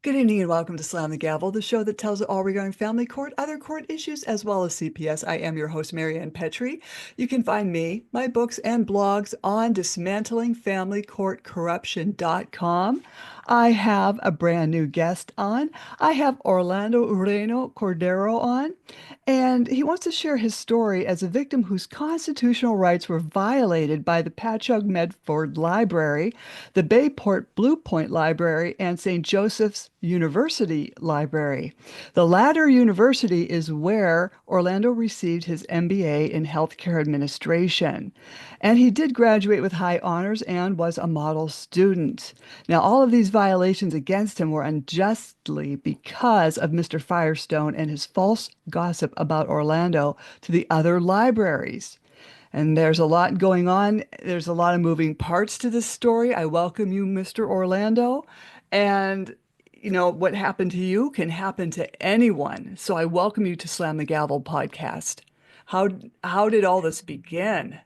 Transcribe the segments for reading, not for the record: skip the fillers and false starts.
Good evening and welcome to Slam the Gavel, the show that tells it all regarding family court, other court issues, as well as CPS. I am your host, Maryann Petri. You can find me, my books, and blogs on dismantlingfamilycourtcorruption.com. I have a brand new guest on. I have Orlando Urena-Cordero on, and he wants to share his story as a victim whose constitutional rights were violated by the Patchogue-Medford Library, the Bayport-Bluepoint Library, and St. Joseph's University Library. The latter university is where Orlando received his MBA in healthcare administration. And he did graduate with high honors and was a model student. Now, all of these violations against him were unjustly because of Mr. Firestone and his false gossip about Orlando to the other libraries. And there's a lot going on. There's a lot of moving parts to this story. I welcome you, Mr. Orlando. And, what happened to you can happen to anyone. So I welcome you to Slam the Gavel podcast. How did all this begin?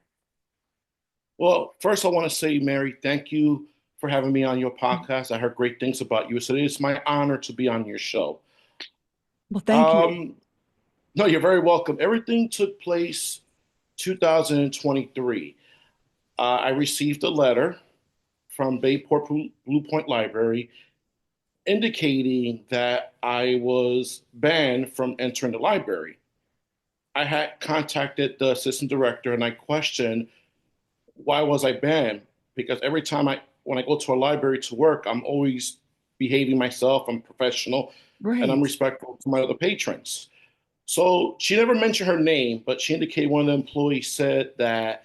Well, first, I want to say, Mary, thank you for having me on your podcast. I heard great things about you, so it is my honor to be on your show. Well, thank you. Um, no, you're very welcome. Everything took place 2023. I received a letter from Bayport-Bluepoint Library indicating that I was banned from entering the library. I had contacted the assistant director and I questioned why was I banned? Because every time when I go to a library to work, I'm always behaving myself, I'm professional, and I'm Right. respectful to my other patrons. So she never mentioned her name, but she indicated one of the employees said that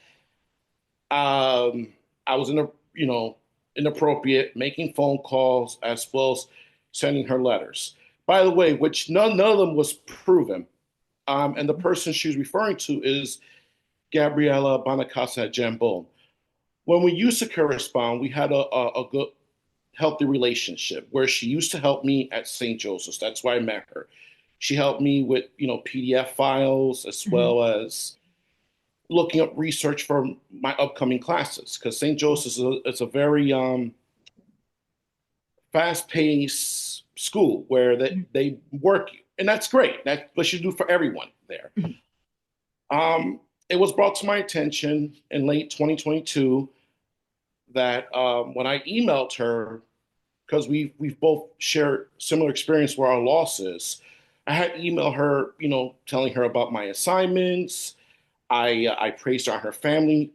I was inappropriate, making phone calls as well as sending her letters. By the way, which none of them was proven. And the person she was referring to is Gabriella Bonacasa at Jambon. When we used to correspond, we had a good, healthy relationship where she used to help me at St. Joseph's. That's why I met her. She helped me with, PDF files as Mhm. well as looking up research for my upcoming classes because St. Joseph's is a very fast-paced school where they work you, and that's great. That's what you do for everyone there. Mhm. It was brought to my attention in late 2022 that when I emailed her, because we've both shared similar experience where our losses, I had emailed her, telling her about my assignments. I praised her on her family,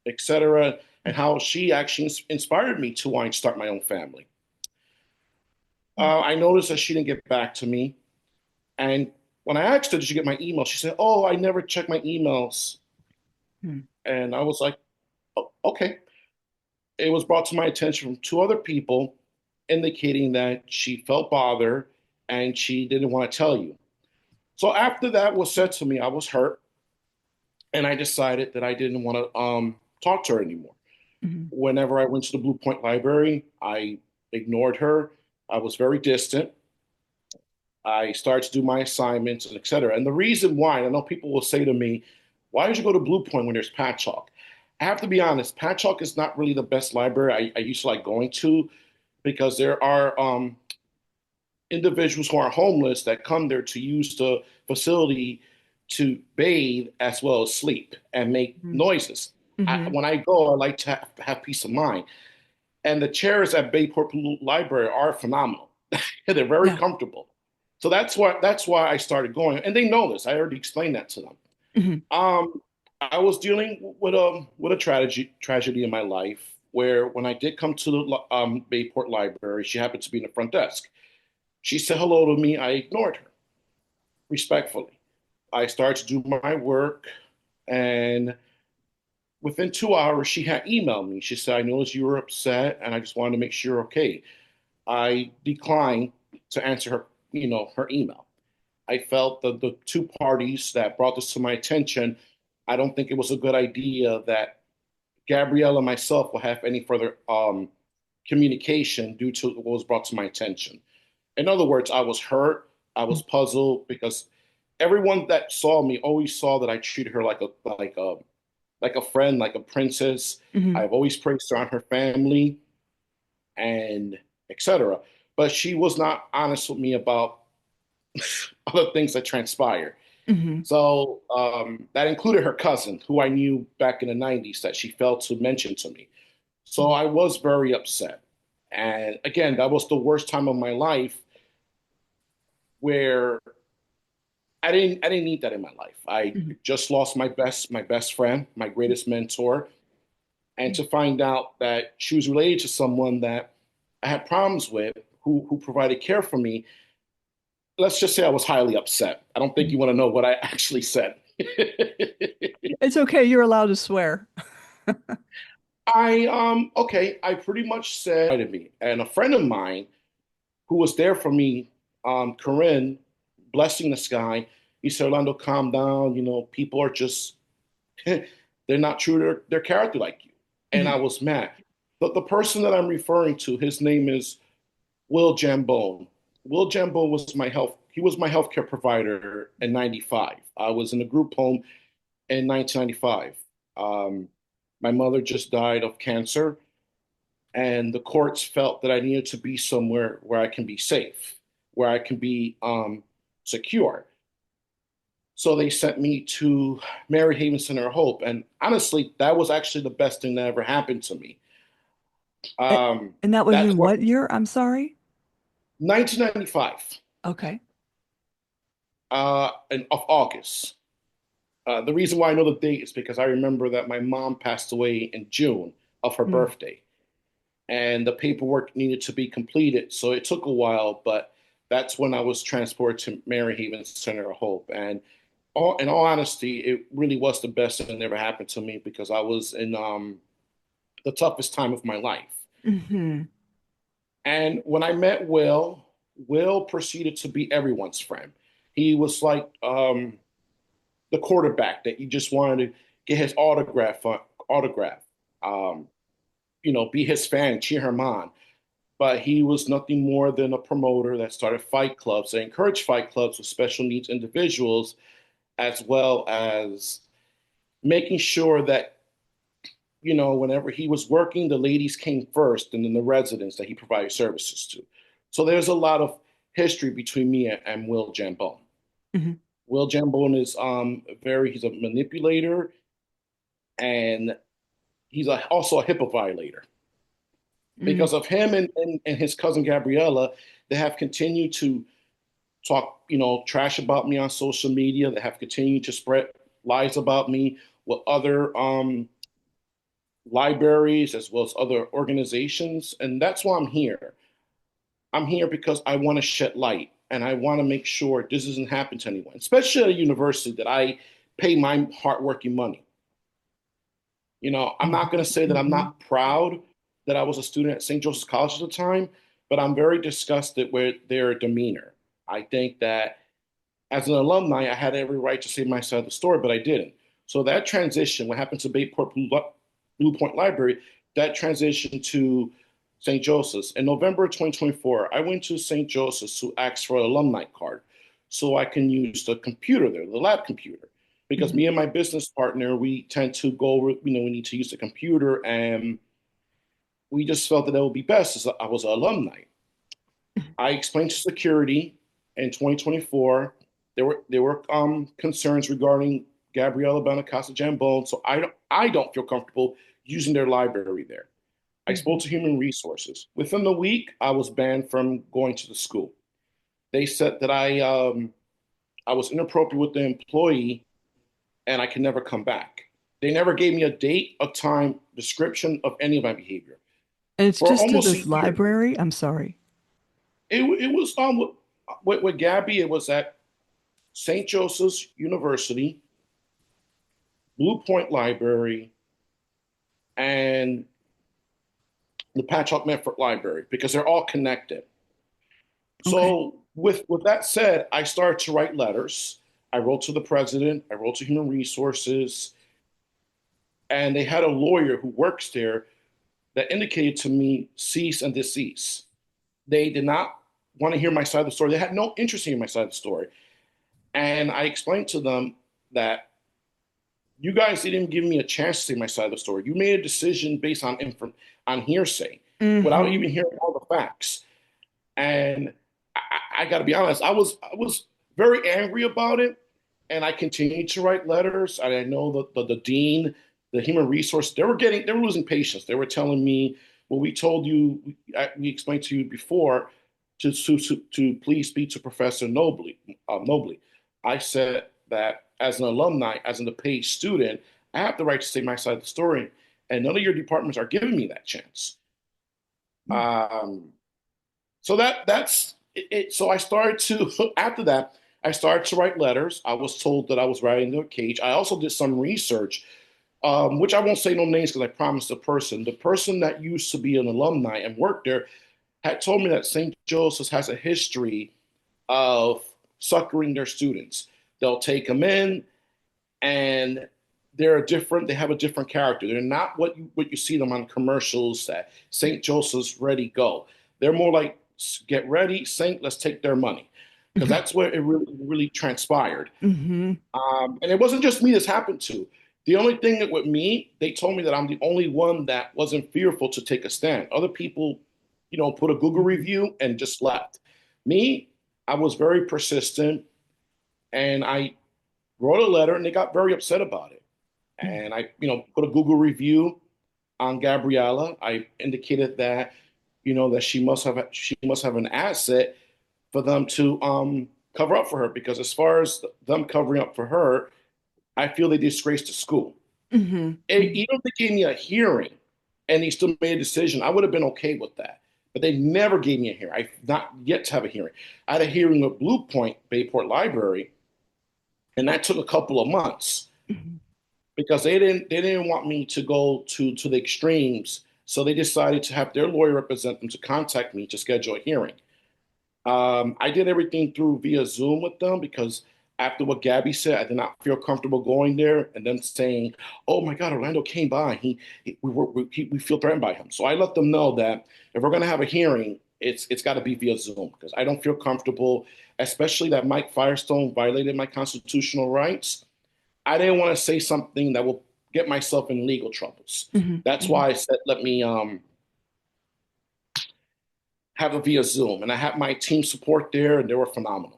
etc., and how she actually inspired me to want to start my own family. I noticed that she didn't get back to me, and when I asked her, "Did you get my email?" She said, "Oh, I never check my emails," Mhm. and I was like, oh, "Okay." It was brought to my attention from two other people indicating that she felt bothered and she didn't want to tell you. So after that was said to me, I was hurt and I decided that I didn't want to talk to her anymore. Mhm. Whenever I went to the Blue Point Library, I ignored her. I was very distant. I started to do my assignments and et cetera. And the reason why, I know people will say to me, why did you go to Blue Point when there's Patchogue? I have to be honest, Patchogue is not really the best library I used to like going to because there are individuals who are homeless that come there to use the facility to bathe as well as sleep and make Mhm. noises. Mhm. When I go, I like to have peace of mind. And the chairs at Bayport Library are phenomenal. They're very Yeah. comfortable. So that's why I started going. And they know this. I already explained that to them. Mhm. Um, I was dealing with a tragedy in my life where when I did come to the Bayport Library, she happened to be in the front desk. She said hello to me. I ignored her respectfully. I started to do my work, and within 2 hours, she had emailed me. She said, "I noticed you were upset, and I just wanted to make sure you're okay." I declined to answer her email. I felt that the two parties that brought this to my attention, I don't think it was a good idea that Gabrielle and myself will have any further communication due to what was brought to my attention. In other words, I was hurt. I was puzzled because everyone that saw me always saw that I treated her like a friend, like a princess. Mhm. I've always praised her on her family and etc. but she was not honest with me about other things that transpired. Hmm. So that included her cousin, who I knew back in the 90s, that she failed to mention to me. So I was very upset. And again, that was the worst time of my life where I didn't need that in my life. I Hmm. just lost my best friend, my greatest mentor, and to find out that she was related to someone that I had problems with, who provided care for me. Let's just say I was highly upset. I don't think you want to know what I actually said. It's okay. You're allowed to swear. I pretty much said to me, and a friend of mine who was there for me, Corinne, blessing this guy, he said, Orlando, calm down. People are just, they're not true to their character like you. And Hmm. I was mad. But the person that I'm referring to, his name is Will Jambone. Will Jambone he was my healthcare provider in 95. I was in a group home in 1995. Um, my mother just died of cancer, and the courts felt that I needed to be somewhere where I can be safe, where I can be secure. So they sent me to Mary Haven Center of Hope, and honestly, that was actually the best thing that ever happened to me. A- Um, And that was that's in what what year? I'm sorry. 1995 Okay. of August. The reason why I know the date is because I remember that my mom passed away in June of her Mm. birthday, and the paperwork needed to be completed. So it took a while, but that's when I was transported to Mary Haven Center of Hope. And in all honesty, it really was the best thing that ever happened to me because I was in the toughest time of my life. Hmm. And when I met Will, Will proceeded to be everyone's friend. He was like the quarterback that you just wanted to get his autograph, um, be his fan, cheer him on. But he was nothing more than a promoter that started fight clubs, that encouraged fight clubs with special needs individuals, as well as making sure that, whenever he was working, the ladies came first and then the residents that he provided services to. So there's a lot of history between me and Will Jambone. Hmm. Will Jambone is he's a manipulator, and he's also a HIPAA violator. Mm. Because of him and his cousin Gabriella, they have continued to talk, trash about me on social media. They have continued to spread lies about me with other libraries as well as other organizations. And that's why I'm here. I'm here because I want to shed light and I want to make sure this doesn't happen to anyone, especially at a university that I pay my hardworking money. I'm not going to say that I'm Hmm. not proud that I was a student at St. Joseph's College at the time, but I'm very disgusted with their demeanor. I think that as an alumni, I had every right to say my side of the story, but I didn't. So that transition, what happened to Bluepoint Library, that transition to St. Joseph's. In November 2024, I went to St. Joseph's to ask for an alumni card so I can use the computer there, the lab computer. Because Hmm. me and my business partner, we tend to go over, we need to use the computer, and we just felt that it would be best as I was an alumni. I explained to security in 2024 there were concerns regarding Gabriella Benacasa Jambone, so I don't feel comfortable using their library there. I spoke Hmm. to human resources. Within the week, I was banned from going to the school. They said that I was inappropriate with the employee and I could never come back. They never gave me a date, a time, description of any of my behavior. And it's For just to almost a this year, library. I'm sorry. it was with Gabby. It was at St. Joseph's University, Blue Point Library, and the Patchogue-Medford Library because they're all connected. Okay. So with that said, I started to write letters. I wrote to the president. I wrote to human resources, and they had a lawyer who works there that indicated to me cease and desist. They did not want to hear my side of the story. They had no interest in hearing my side of the story. And I explained to them that you guys didn't give me a chance to say my side of the story. You made a decision based on hearsay without Hmm. even hearing all the facts. And I got to be honest, I was very angry about it, and I continued to write letters. And I know the dean, the human resource, they were losing patience. They were telling me, "Well, we told you, we explained to you before to please speak to Professor Nobley." Nobley, I said that as an alumni, as an paid student, I have the right to say my side of the story, and none of your departments are giving me that chance. Um, so that's it. So I started to, after that, I started to write letters. I was told that I was writing a cage. I also did some research, which I won't say no names because I promised the person. The person that used to be an alumni and worked there had told me that St. Joseph's has a history of suckering their students. They'll take them in, and they have a different character. They're not what you see them on commercials that St. Joseph's ready go. They're more like get ready, Saint, let's take their money. Because that's where it really transpired. Hmm. And it wasn't just me this happened to. The only thing that with me, they told me that I'm the only one that wasn't fearful to take a stand. Other people, put a Google review and just left. Me, I was very persistent, and I wrote a letter, and they got very upset about it. And I, put a Google review on Gabriella. I indicated that, that she must have an asset for them to cover up for her, because as far as them covering up for her, I feel they disgraced the school. Hmm. Even if they gave me a hearing and they still made a decision, I would have been okay with that. But they never gave me a hearing. I've not yet to have a hearing. I had a hearing with Bluepoint Bayport Library, and that took a couple of months because they didn't want me to go to the extremes. So they decided to have their lawyer represent them to contact me to schedule a hearing. I did everything through via Zoom with them because after what Gabby said, I did not feel comfortable going there and then saying, "Oh my God, Orlando came by. We feel threatened by him." So I let them know that if we're going to have a hearing, it's got to be via Zoom because I don't feel comfortable, especially that Mike Firestone violated my constitutional rights. I didn't want to say something that will get myself in legal troubles. Hmm. That's why I said, let me have it via Zoom. And I had my team support there, and they were phenomenal.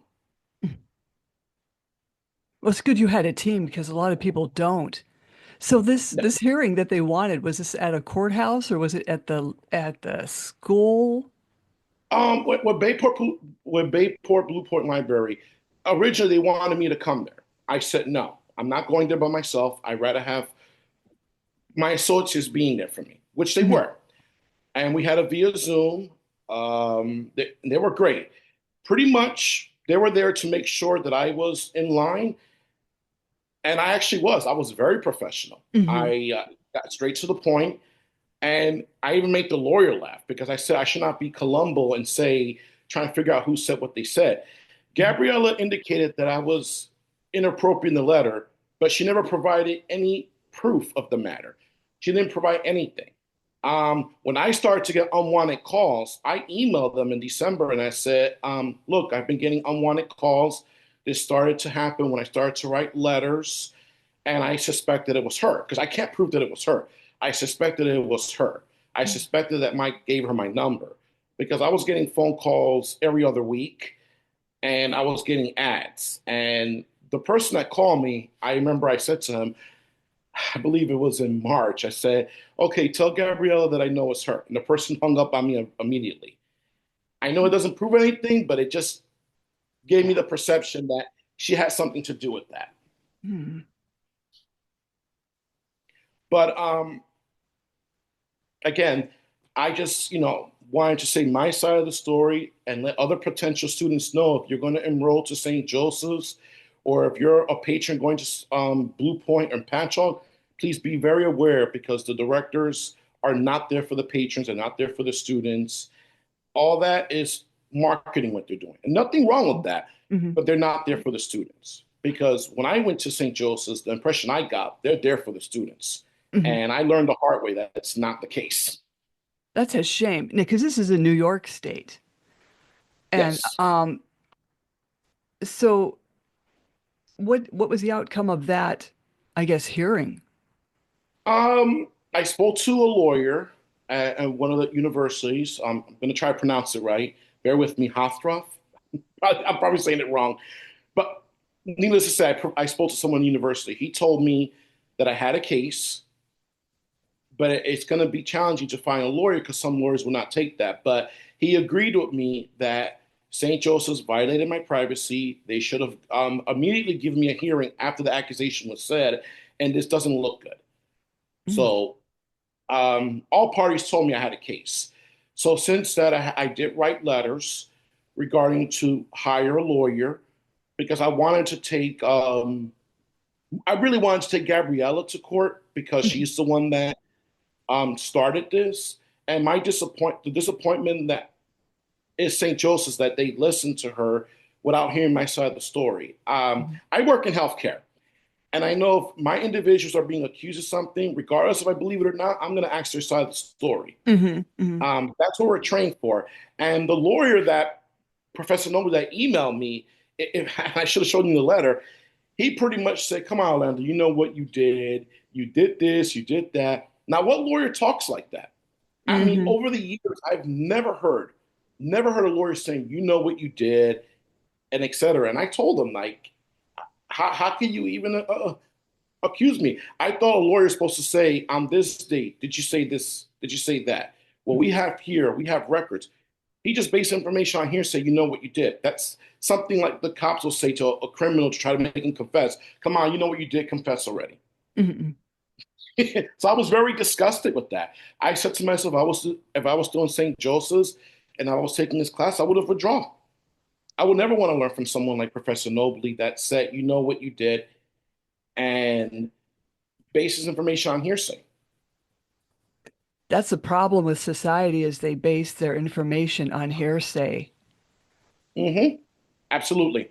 Well, it's good you had a team because a lot of people don't. So this Yes. hearing that they wanted, was this at a courthouse or was it at the school? With Bayport Bluepoint Library, originally they wanted me to come there. I said no, I'm not going there by myself. I'd rather have my associates being there for me, which they Hmm. were. And we had a via Zoom. They were great. Pretty much, they were there to make sure that I was in line, and I actually was. I was very professional. Hmm. I got straight to the point, and I even made the lawyer laugh because I said I should not be Columbo and say trying to figure out who said what they said. Gabriella indicated that I was inappropriate in the letter, but she never provided any proof of the matter. She didn't provide anything. When I started to get unwanted calls, I emailed them in December and I said, look, I've been getting unwanted calls. This started to happen when I started to write letters, and I suspected it was her because I can't prove that it was her. I suspected it was her. I suspected that Mike gave her my number because I was getting phone calls every other week, and I was getting ads. And the person that called me, I remember I said to him, I believe it was in March, I said, okay, tell Gabriella that I know it's her. And the person hung up on me immediately. I know it doesn't prove anything, but it just gave me the perception that she had something to do with that. Hmm. But again, I just, wanted to say my side of the story and let other potential students know if you're going to enroll to St. Joseph's or if you're a patron going to Blue Point or Patchogue, please be very aware because the directors are not there for the patrons, they're not there for the students. All that is marketing what they're doing. And nothing wrong with that, Hmm. but they're not there for the students. Because when I went to St. Joseph's, the impression I got, they're there for the students. Hmm. And I learned the hard way that that's not the case. That's a shame, because this is a New York state. And Yes. so what was the outcome of that, I guess, hearing? I spoke to a lawyer at one of the universities. I'm going to try to pronounce it right. Bear with me, Hofstra. I'm probably saying it wrong. But needless to say, I spoke to someone in university. He told me that I had a case, but it's going to be challenging to find a lawyer because some lawyers will not take that. But he agreed with me that St. Joseph's violated my privacy. They should have immediately given me a hearing after the accusation was said, and this doesn't look good. Mm. So all parties told me I had a case. So since that, I did write letters regarding to hire a lawyer because I wanted to take, I really wanted to take Gabriella to court because Mhm. she's the one that started this. And the disappointment that is St. Joseph's that they listened to her without hearing my side of the story. I work in healthcare. And I know if my individuals are being accused of something, regardless if I believe it or not, I'm going to ask their side of the story. Mhm. Mhm. That's what we're trained for. And the lawyer that Professor Noble that emailed me, if I should have shown you the letter, he pretty much said, "Come on, Orlando, you know what you did. You did this, you did that." Now, what lawyer talks like that? I mean, Mhm. over the years, I've never heard a lawyer saying, "You know what you did," and et cetera. And I told him, like, how can you even accuse me? I thought a lawyer is supposed to say, on this date, did you say this? Did you say that? Well, we have records. He just based information on hearsay, you know what you did. That's something like the cops will say to a criminal to try to make him confess. Come on, you know what you did, confess already. Mhm. So I was very disgusted with that. I said to myself, if I was still in St. Joseph's and I was taking this class, I would have withdrawn. I would never want to learn from someone like Professor Nobley that said, you know what you did, and bases information on hearsay. That's the problem with society is they base their information on hearsay. Hmm. Absolutely.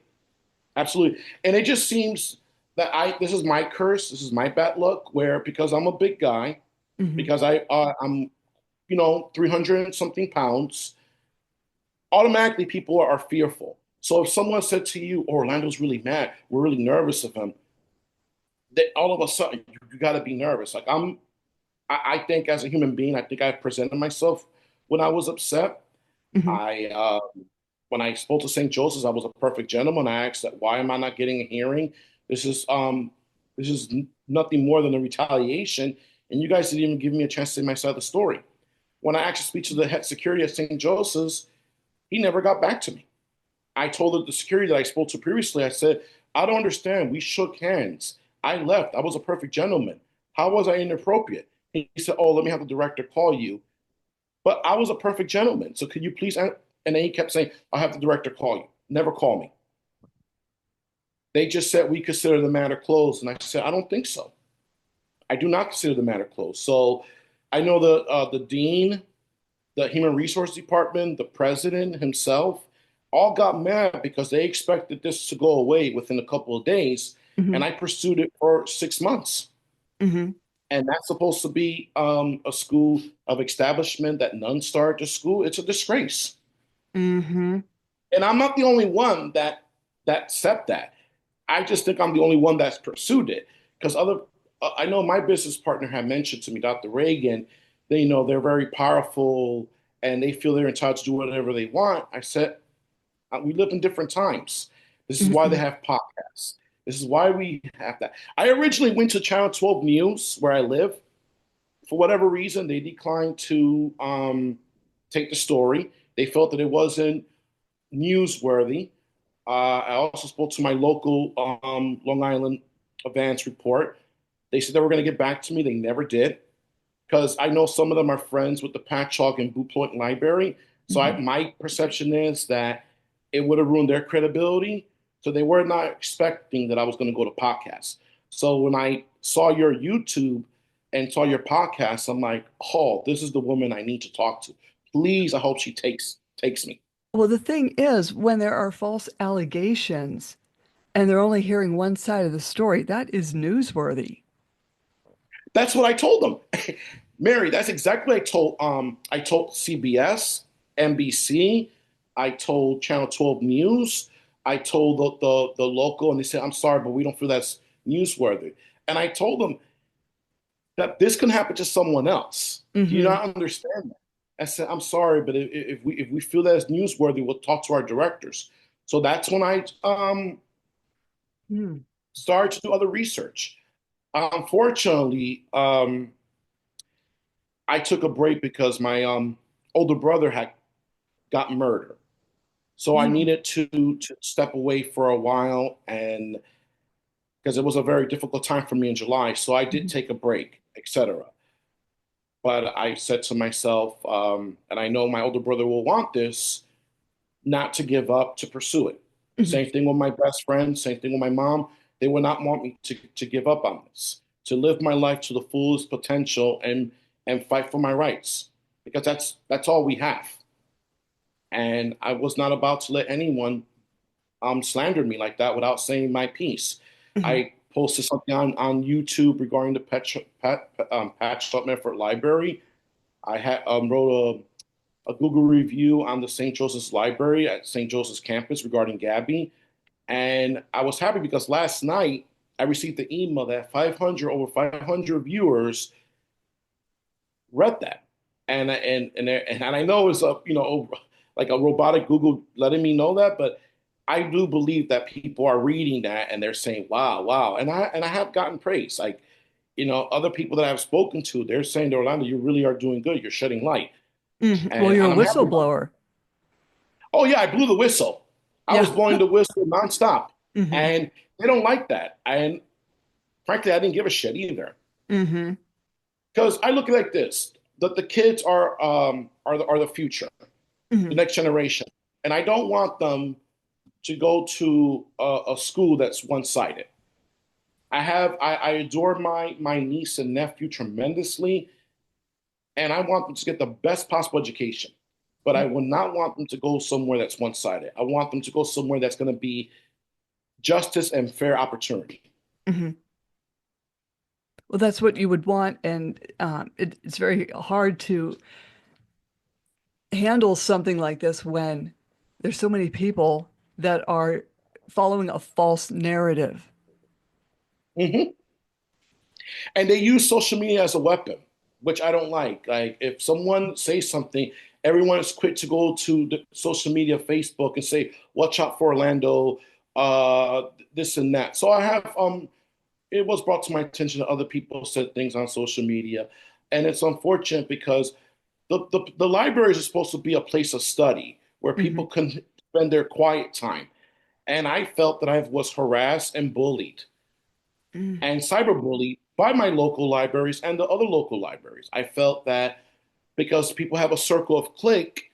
Absolutely. And it just seems that this is my curse, this is my bad luck, where because I'm a big guy, Mhm. because I'm, 300 and something pounds, automatically people are fearful. So if someone said to you, "Oh, Orlando's really mad, we're really nervous of him," that all of a sudden you got to be nervous. Like I think as a human being, I think I presented myself when I was upset. Mhm. I when I spoke to St. Joseph's, I was a perfect gentleman. I asked that why am I not getting a hearing? This is nothing more than a retaliation, and you guys didn't even give me a chance to say my side of the story. When I actually speak to the head security at St. Joseph's, he never got back to me. I told the security that I spoke to previously, I said, I don't understand. We shook hands. I left. I was a perfect gentleman. How was I inappropriate? He said, "Oh, let me have the director call you." But I was a perfect gentleman. So could you please? And then he kept saying, "I'll have the director call you." Never call me. They just said, "We consider the matter closed." And I said, "I don't think so. I do not consider the matter closed." So I know the dean, the human resource department, the president himself, all got mad because they expected this to go away within a couple of days. And Mhm. I pursued it for 6 months. Mhm. And that's supposed to be a school of establishment that nuns start to school. It's a disgrace. Mhm. And I'm not the only one that said that. I just think I'm the only one that's pursued it because I know my business partner had mentioned to me, Dr. Reagan, they're very powerful and they feel they're entitled to do whatever they want. I said, we live in different times. This is why they Mhm. have podcasts. This is why we have that. I originally went to Channel 12 News where I live. For whatever reason, they declined to take the story. They felt that it wasn't newsworthy. I also spoke to my local Long Island Advance report. They said they were going to get back to me. They never did because I know some of them are friends with the Patchogue and Bluepoint Library. So Mhm. my perception is that it would have ruined their credibility. So they were not expecting that I was going to go to podcasts. So when I saw your YouTube and saw your podcast, I'm like, oh, this is the woman I need to talk to. Please, I hope she takes me. Well, the thing is, when there are false allegations and they're only hearing one side of the story, that is newsworthy. That's what I told them. Mary, that's exactly what I told CBS, NBC, I told Channel 12 News, I told the local, and they said, "I'm sorry, but we don't feel that's newsworthy." And I told them that this can happen to someone else. Do you Mm-hmm. not understand that? I said, I'm sorry, but if we feel that it's newsworthy, we'll talk to our directors. So that's when I Mm-hmm. started to do other research. Unfortunately, I took a break because my older brother had got murdered. So I needed to step away for a while, and because it was a very difficult time for me in July. So I did take a break, etc. But I said to myself, and I know my older brother will want this, not to give up, to pursue it. Mm-hmm. Same thing with my best friend, same thing with my mom. They would not want me to give up on this, to live my life to the fullest potential and fight for my rights, because that's all we have. And I was not about to let anyone slander me like that without saying my piece. Mm-hmm. I posted something on YouTube regarding the Patchogue-Medford Library. I had wrote a Google review on the St. Joseph's Library at St. Joseph's campus regarding Gabby. And I was happy because last night I received the email that 500 over 500 viewers read that. And I know it's a like a robotic Google letting me know that, but I do believe that people are reading that and they're saying, "Wow, wow!" And I have gotten praise. Like, other people that I've spoken to, they're saying to Orlando, "You really are doing good. You're shedding light," Mm-hmm. Well, and, you're a and I'm happy about it. whistleblower. Oh yeah, I blew the whistle. I was Yeah. blowing the whistle nonstop, Mm-hmm. and they don't like that. And frankly, I didn't give a shit either Mm-hmm. because I look at it like this: that the kids are the future, the Mm-hmm. next generation, and I don't want them to go to a school that's one sided. I adore my niece and nephew tremendously, and I want them to get the best possible education. But I will not want them to go somewhere that's one sided. I want them to go somewhere that's going to be justice and fair opportunity. Mm-hmm. Well, that's what you would want, and it's very hard to handle something like this when there's so many people that are following a false narrative. Hmm. And they use social media as a weapon, which I don't like. Like if someone says something, everyone is quick to go to the social media, Facebook, and say, "Watch out for Orlando," this and that. So I have it was brought to my attention that other people said things on social media, and it's unfortunate because the libraries are supposed to be a place of study where Hmm. people can spend their quiet time. And I felt that I was harassed and bullied Mm. and cyberbullied by my local libraries and the other local libraries. I felt that because people have a circle of clique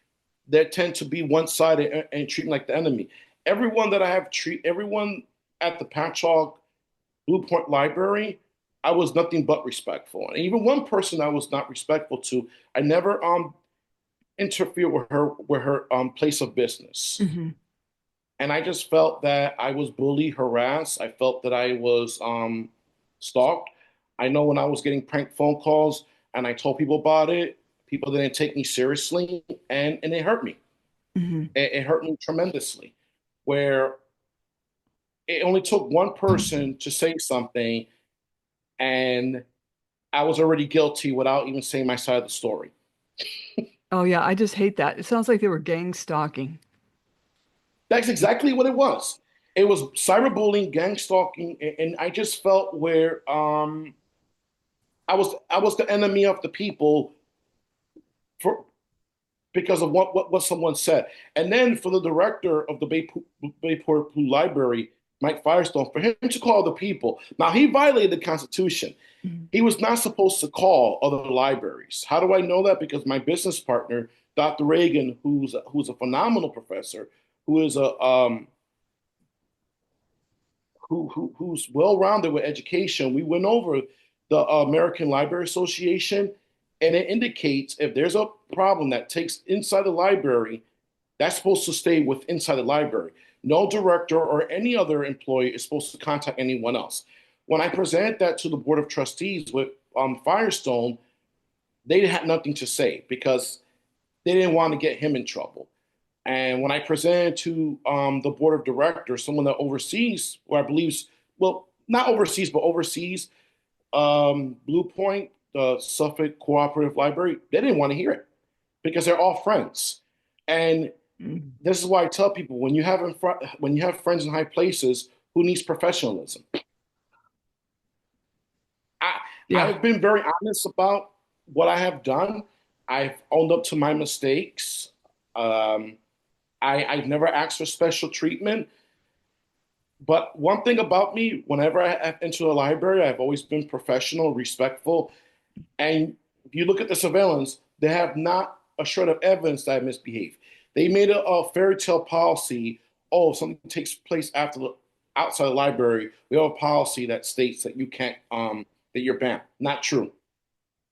that tend to be one-sided and treat me like the enemy. Everyone at the Patchogue-Bluepoint Library, I was nothing but respectful. And even one person I was not respectful to, I never interfere with her place of business. Hmm. And I just felt that I was bullied, harassed. I felt that I was stalked. I know when I was getting prank phone calls and I told people about it, people didn't take me seriously, and it hurt me. Hmm. It hurt me tremendously. Where it only took one person to say something, and I was already guilty without even saying my side of the story. Oh yeah, I just hate that. It sounds like they were gang stalking. That's exactly what it was. It was cyberbullying, gang stalking, and I just felt where I was the enemy of the people for because of what someone said. And then for the director of the Bayport Library, Mike Firestone, for him to call the people. Now he violated the Constitution. Mhm. He was not supposed to call other libraries. How do I know that? Because my business partner, Dr. Reagan, who's a phenomenal professor, who is a who's well-rounded with education. We went over the American Library Association, and it indicates if there's a problem that takes inside the library, that's supposed to stay with inside the library. No director or any other employee is supposed to contact anyone else. When I presented that to the Board of Trustees with Firestone, they had nothing to say because they didn't want to get him in trouble. And when I presented to the board of directors, someone that oversees, or I believe, well, not oversees, but oversees Blue Point, the Suffolk Cooperative Library, they didn't want to hear it because they're all friends. And Mm. this is why I tell people when you have friends in high places, who needs professionalism? I Yeah. I've been very honest about what I have done. I've owned up to my mistakes. Um, I've never asked for special treatment. But one thing about me, whenever I have entered a library, I've always been professional, respectful. And if you look at the surveillance, they have not a shred of evidence that I misbehaved. They made a fairy tale policy. Oh, if something takes place outside the library, we have a policy that states that you can't that you're banned. Not true.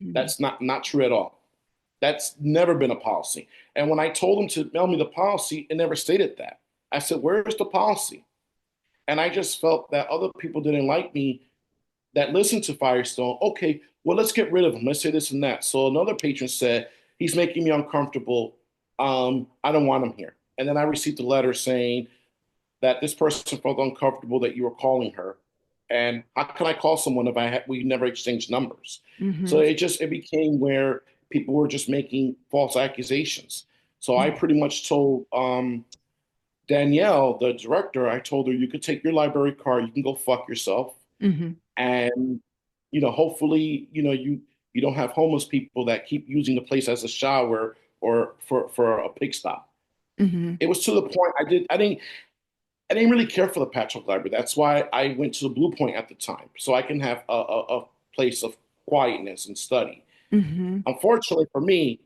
Mm. That's not true at all. That's never been a policy. And when I told them to mail me the policy, it never stated that. I said, "Where's the policy?" And I just felt that other people didn't like me that listened to Firestone. Okay, well, let's get rid of him. Let's say this and that. So another patron said, he's making me uncomfortable. I don't want him here. And then I received a letter saying that this person felt uncomfortable that you were calling her. And how can I call someone if we never exchanged numbers? So Hmm. it became where people were just making false accusations. So I pretty much told Danielle, the director, I told her, you could take your library card, you can go fuck yourself. Hmm. And, hopefully, you don't have homeless people that keep using the place as a shower or for a pig stop. Hmm. It was to the point I didn't really care for the Patchogue Library. That's why I went to the Blue Point at the time, so I can have a place of quietness and study. Hmm. Unfortunately for me,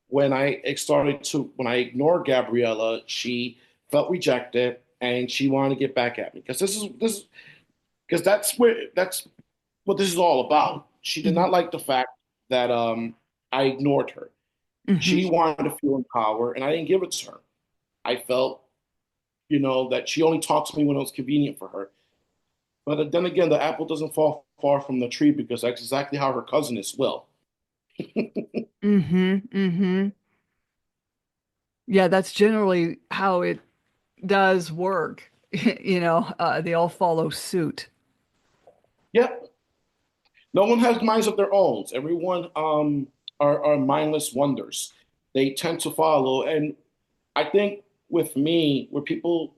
when I ignored Gabriella, she felt rejected and she wanted to get back at me because this because that's what this is all about. She did Hmm. not like the fact that I ignored her. Hmm. She wanted to feel in power, and I didn't give it to her. I felt, that she only talked to me when it was convenient for her. But then again, the apple doesn't fall far from the tree because that's exactly how her cousin is, Will. Hmm. Hmm. Yeah, that's generally how it does work. They all follow suit. Yep. No one has minds of their own. Everyone are mindless wonders. They tend to follow. And I think with me, where people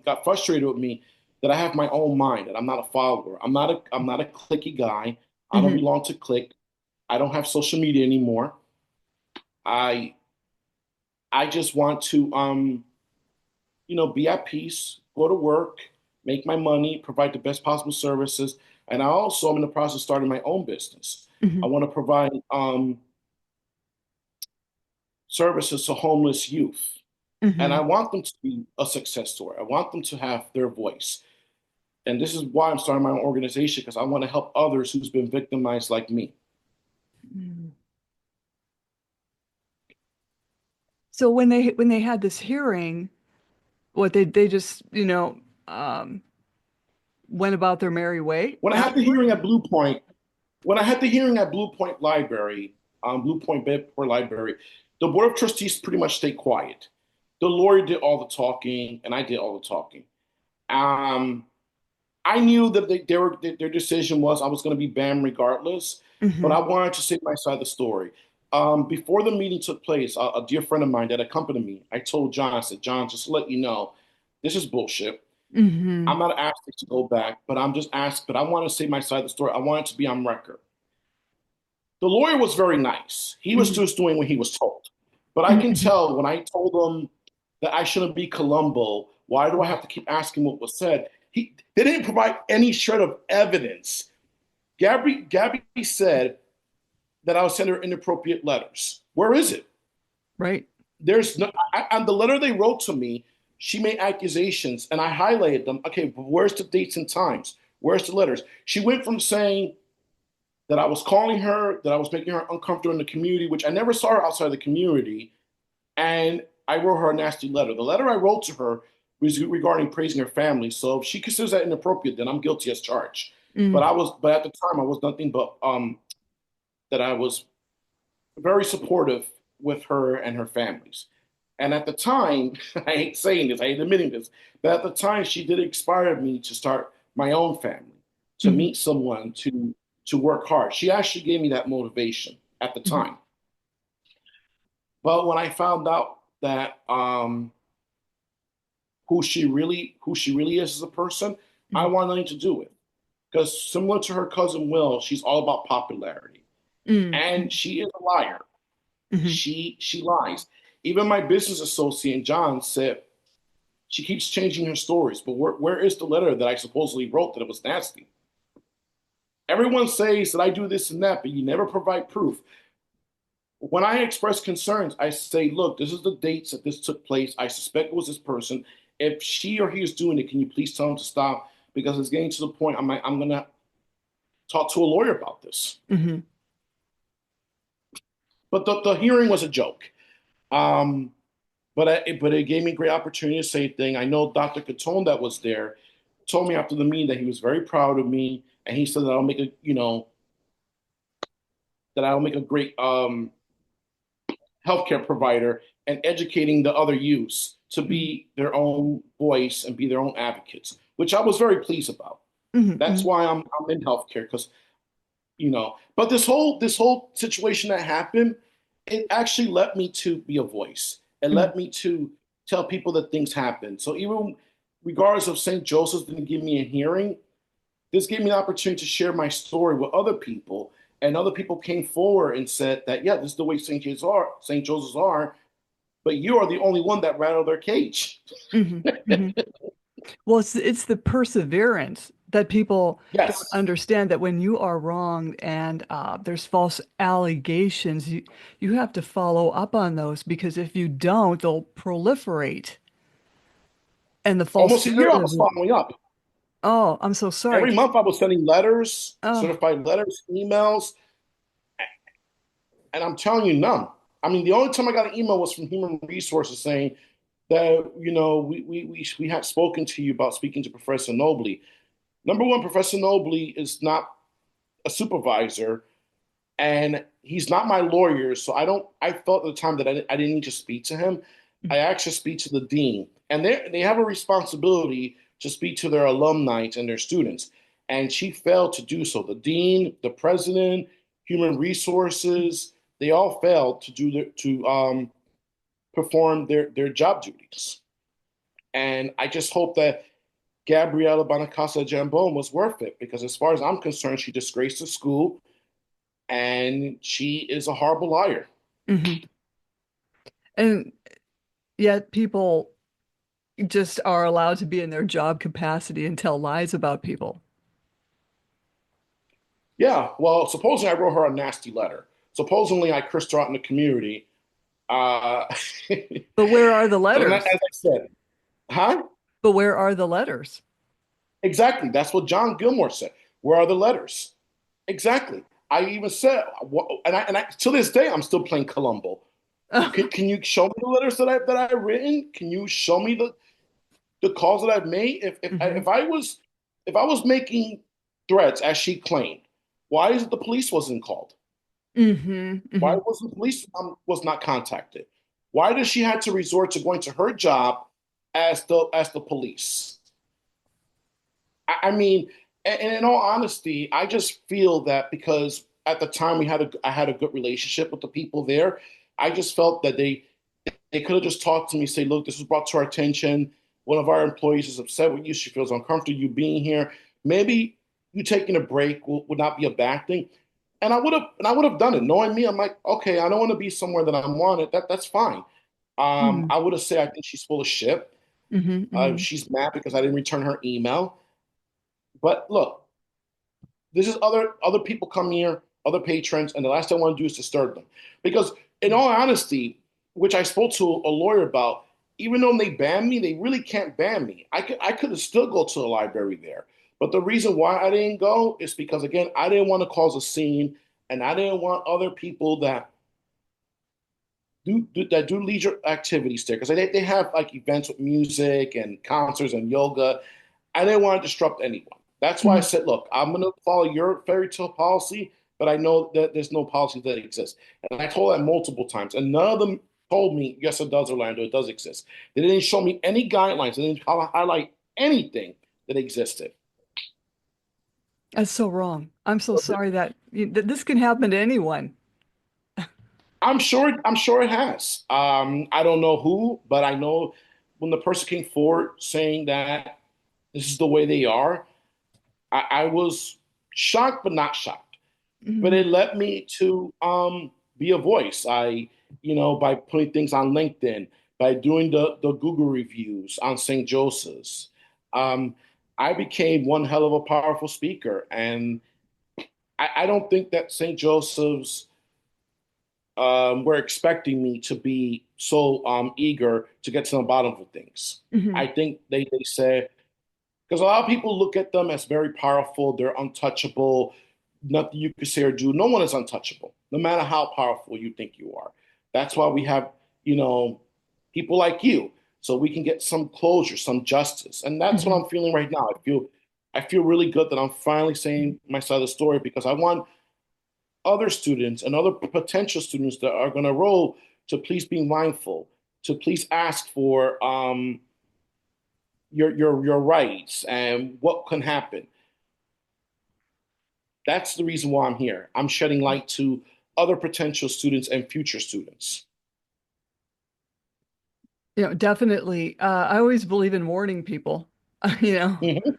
got frustrated with me, that I have my own mind, that I'm not a follower. I'm not a clicky guy. I don't Hmm. belong to click. I don't have social media anymore. I I just want to be at peace, go to work, make my money, provide the best possible services. And I also am in the process of starting my own business. I Hmm. want to provide services to homeless youth. And I Hmm. want them to be a success story. I want them to have their voice. And this is why I'm starting my own organization because I want to help others who's been victimized like me. So when they had this hearing, what they just, um, went about their merry way When I had the afterward? hearing at Blue Point, when I had the hearing at Blue Point Library, Blue Point Bedford Library, the Board of Trustees pretty much stayed quiet. The lawyer did all the talking, and I did all the talking. Um, I knew that their decision was I was going to be banned regardless, but Hmm. I wanted to say my side of the story. Before the meeting took place, a dear friend of mine that accompanied me, I told John, I said, John, just to let you know, this is bullshit. Hmm. I'm not asking to go back, but I'm just asked, but I want to say my side of the story. I want it to be on record. The lawyer was very nice. He was Hmm. just doing what he was told. But I can Hmm. tell when I told him that I shouldn't be Columbo, why do I have to keep asking what was said? They didn't provide any shred of evidence. Gabby said that I was sending her inappropriate letters. Where is it? Right. There's no, on the letter they wrote to me, she made accusations and I highlighted them. Okay, but where's the dates and times? Where's the letters? She went from saying that I was calling her, that I was making her uncomfortable in the community, which I never saw her outside the community. And I wrote her a nasty letter. The letter I wrote to her was regarding praising her family. So if she considers that inappropriate, then I'm guilty as charged. Mm. But at the time I was nothing but that I was very supportive with her and her families. And at the time, I hate saying this, I hate admitting this, but at the time she did inspire me to start my own family, to Hmm. meet someone, to to work hard. She actually gave me that motivation at the Mhm. time. But when I found out that who she really is as a person, I Mhm. want nothing to do with. Because similar to her cousin Will, she's all about popularity. And Mhm. she is a liar. Mhm. She lies. Even my business associate John said she keeps changing her stories, but where is the letter that I supposedly wrote that it was nasty? Everyone says that I do this and that, but you never provide proof. When I express concerns, I say, look, this is the dates that this took place. I suspect it was this person. If she or he is doing it, can you please tell him to stop? Because it's getting to the point I'm going to talk to a lawyer about this. Mhm. But the hearing was a joke. Um, but it gave me a great opportunity to say thing. I know Dr. Catone that was there told me after the meeting that he was very proud of me, and he said that I'll make a great healthcare provider and educating the other youths to Mhm. be their own voice and be their own advocates, which I was very pleased about. Mhm. That's Mhm. why I'm in healthcare because But this whole situation that happened, it actually led me to be a voice. It Mhm. led me to tell people that things happen. So even regardless of St. Joseph's didn't give me a hearing, this gave me an opportunity to share my story with other people. And other people came forward and said that, yeah, this is the way St. Joseph's are, but you are the only one that rattled their cage. Mhm. Mhm. Well, it's the perseverance that people don't Yes. understand that when you are wronged and there's false allegations, you have to follow up on those because if you don't, they'll proliferate and the false Almost a year I was narrative. following up. Oh, I'm so sorry. Every month I was sending letters, Oh, certified letters, emails, and I'm telling you, none. I mean, the only time I got an email was from Human Resources saying that, we had spoken to you about speaking to Professor Nobley. Number one, Professor Nobley is not a supervisor and he's not my lawyer. So I felt at the time that I didn't need to speak to him. I actually speak to the dean and they have a responsibility to speak to their alumni and their students. And she failed to do so. The dean, the president, human resources, they all failed to perform their job duties. And I just hope that Gabriella Bonacasa Jambon was worth it because, as far as I'm concerned, she disgraced the school and she is a horrible liar. hmm. And yet people just are allowed to be in their job capacity and tell lies about people. Yeah, well, supposedly I wrote her a nasty letter. Supposedly I cursed her out in the community. Uh, But where are the but as letters? I said, huh? But where are the letters? Exactly. That's what John Gilmore said. Where are the letters? Exactly. I even said, and I to this day I'm still playing Columbo. Can you show me the letters that I've written? Can you show me the calls that I've made? Hmm. If I was making threats as she claimed, why is it the police wasn't called? Hmm. Why Hmm. wasn't the police was not contacted? Why does she have to resort to going to her job as the police? I mean, and in all honesty, I just feel that because at the time I had a good relationship with the people there, I just felt that they could have just talked to me, say, look, this was brought to our attention. One of our employees is upset with you. She feels uncomfortable you being here. Maybe you taking a break would not be a bad thing. And I would have done it. Knowing me, I'm like, okay, I don't want to be somewhere that I'm wanted. That's fine. Hmm. I would have said I think she's full of shit. Hmm. Hmm. She's mad because I didn't return her email. But look, this is other people come here, other patrons, and the last thing I want to do is disturb them. Because in all honesty, which I spoke to a lawyer about, even though they ban me, they really can't ban me. I could have still go to the library there. But the reason why I didn't go is because again, I didn't want to cause a scene and I didn't want other people that do leisure activities there because they have like events with music and concerts and yoga. I didn't want to disrupt anyone. That's why I Hmm. said, look, I'm going to follow your fairy tale policy, but I know that there's no policy that exists. And I told that multiple times, and none of them told me, yes, it does, Orlando, it does exist. They didn't show me any guidelines, they didn't highlight anything that existed. That's so wrong. I'm so sorry that this can happen to anyone. I'm sure it has. I don't know who, but I know when the person came forward saying that this is the way they are, I was shocked, but not shocked. But Mhm. it led me to be a voice. By putting things on LinkedIn, by doing the Google reviews on St. Joseph's, um, I became one hell of a powerful speaker. And I don't think that St. Joseph's were expecting me to be so eager to get to the bottom of things. I Mhm. think they said, because a lot of people look at them as very powerful, they're untouchable, nothing you can say or do. No one is untouchable, no matter how powerful you think you are. That's why we have, you know, people like you, so we can get some closure, some justice. And that's what Mhm. I'm feeling right now. I feel really good that I'm finally saying my side of the story because I want other students and other potential students that are going to roll to please be mindful, to please ask for your rights and what can happen. That's the reason why I'm here. I'm shedding light to other potential students and future students. Definitely. I always believe in warning people, you know, Mhm.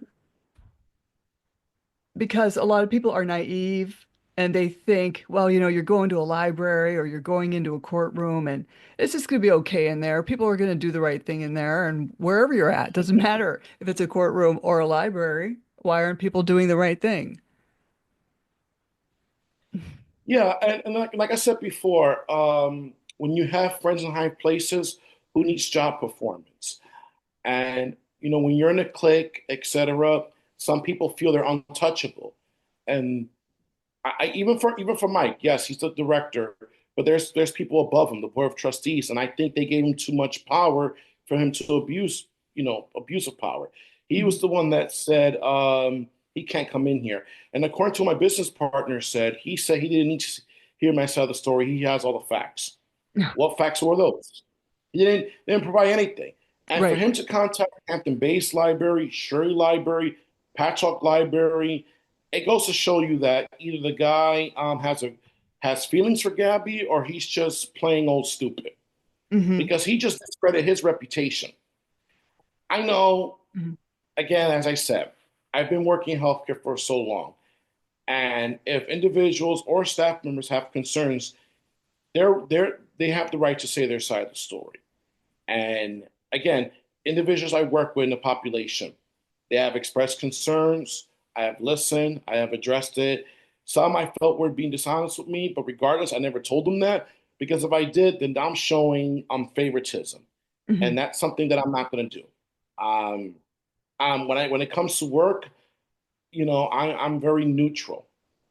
because a lot of people are naive and they think, well, you're going to a library or you're going into a courtroom and it's just going to be okay in there. People are going to do the right thing in there. And wherever you're at, doesn't matter if it's a courtroom or a library. Why aren't people doing the right thing? Yeah, and like I said before, when you have friends in high places, who needs job performance? And when you're in a clique, etc., some people feel they're untouchable. And even for Mike, yes, he's the director, but there's people above him, the board of trustees, and I think they gave him too much power for him to abuse of power. He Mhm. was the one that said he can't come in here, and according to my business partner, he said he didn't need to hear my side of the story. He has all the facts. What facts were those? He didn't provide anything. And for Right. him to contact Hampton Bays Library, Shirley Library, Patchogue Library, it goes to show you that either the guy has feelings for Gabby or he's just playing old stupid Hmm. because he just discredited his reputation. I know, Hmm. again, as I said, I've been working in healthcare for so long. And if individuals or staff members have concerns, they have the right to say their side of the story. And again, individuals I work with in the population, they have expressed concerns. I have listened. I have addressed it. Some I felt were being dishonest with me, but regardless, I never told them that because if I did, then I'm showing favoritism, Hmm. and that's something that I'm not going to do. Um, when it comes to work, I'm very neutral.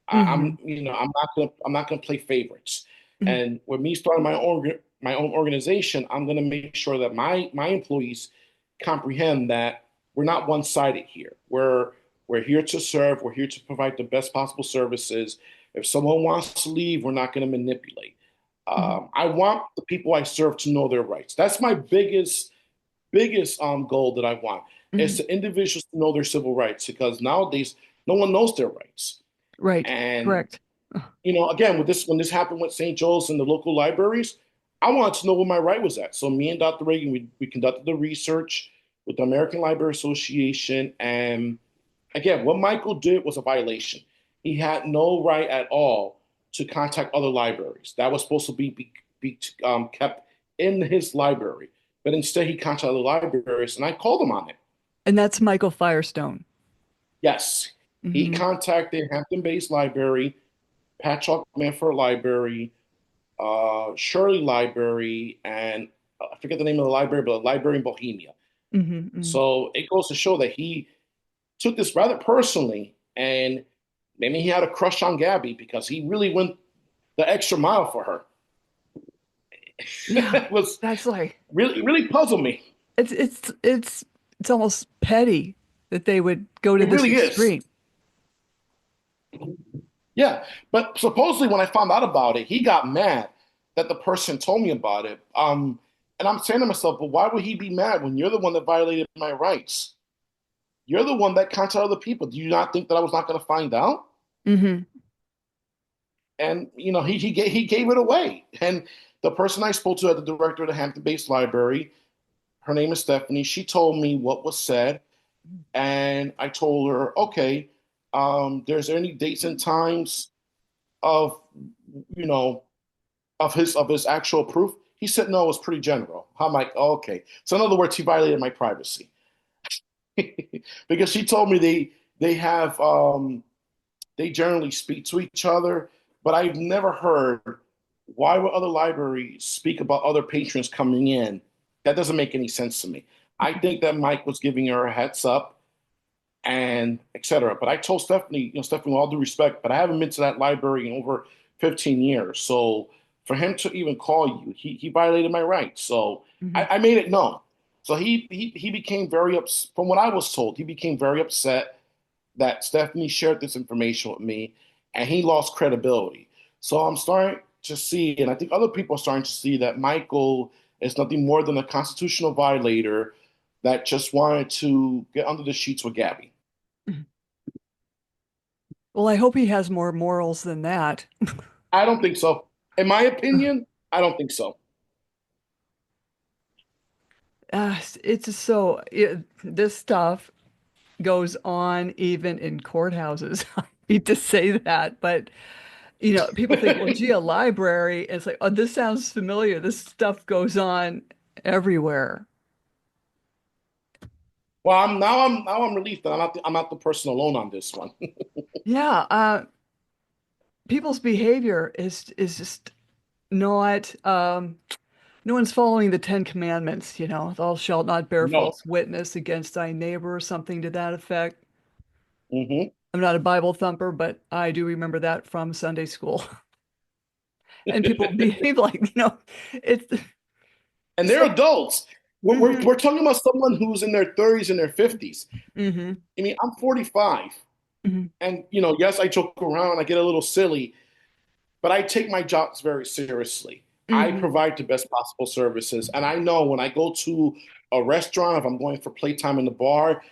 Hmm. I'm not gonna play favorites. Hmm. And with me starting my own organization, I'm gonna make sure that my employees comprehend that we're not one sided here. We're here to serve. We're here to provide the best possible services. If someone wants to leave, we're not going to manipulate. Hmm. I want the people I serve to know their rights. That's my biggest goal that I want is Hmm. to individuals to know their civil rights because nowadays no one knows their rights. Right. And Correct. again, with this when this happened with St. Joe's and the local libraries, I wanted to know where my right was at. So me and Dr. Reagan, we conducted the research with the American Library Association, and again, what Michael did was a violation. He had no right at all to contact other libraries. That was supposed to be kept in his library, but instead he contacted other libraries, and I called him on it. And that's Michael Firestone. Yes, he Hmm. contacted Hampton-based library, Patchogue-Medford Library, Shirley Library, and I forget the name of the library, but a library in Bohemia. Hmm. Hmm. So it goes to show that he took this rather personally, and maybe he had a crush on Gabby because he really went the extra mile for her. Yeah. It was That's like really puzzled me. it's almost petty that they would go to It this really is. extreme. Yeah, but supposedly when I found out about it, he got mad that the person told me about it. And I'm saying to myself, but why would he be mad when you're the one that violated my rights? you're the one that contacted other people. Do you not think that I was not going to find out? Hmm. And he gave it away. And the person I spoke to at the director of the Hampton-based library, her name is Stephanie. She told me what was said, and I told her, okay, there's any dates and times of you know of his actual proof? He said no, it was pretty general. I'm like, oh, okay. So in other words, he violated my privacy because she told me they generally speak to each other, but I've never heard why would other libraries speak about other patrons coming in. That doesn't make any sense to me. I think that Mike was giving her a heads up and etc. But I told Stephanie, Stephanie, with all due respect, but I haven't been to that library in over 15 years. So for him to even call you, he violated my rights. So Hmm. I made it known. So he became very upset. From what I was told, he became very upset that Stephanie shared this information with me, and he lost credibility. So I'm starting to see, and I think other people are starting to see that Michael is nothing more than a constitutional violator that just wanted to get under the sheets with Gabby. Well, I hope he has more morals than that. I don't think so. In my opinion, I don't think so. It's just this stuff goes on even in courthouses. I hate to say that, but people think, well, gee, a library. It's like, oh, this sounds familiar. This stuff goes on everywhere. Well, I'm relieved that I'm not the person alone on this one. Yeah, people's behavior is just not. No one's following the Ten Commandments. Thou shalt not bear No. false witness against thy neighbor, or something to that effect. Hmm. I'm not a Bible thumper, but I do remember that from Sunday school. And people behave like, it's And they're so. adults. We're, we're, Hmm. we're talking about someone who's in their 30s and their 50s. Hmm. I mean, I'm 45. Hmm. And, yes, I joke around, I get a little silly, but I take my jobs very seriously. I Hmm. provide the best possible services. And I know when I go to a restaurant, if I'm going for playtime in the bar,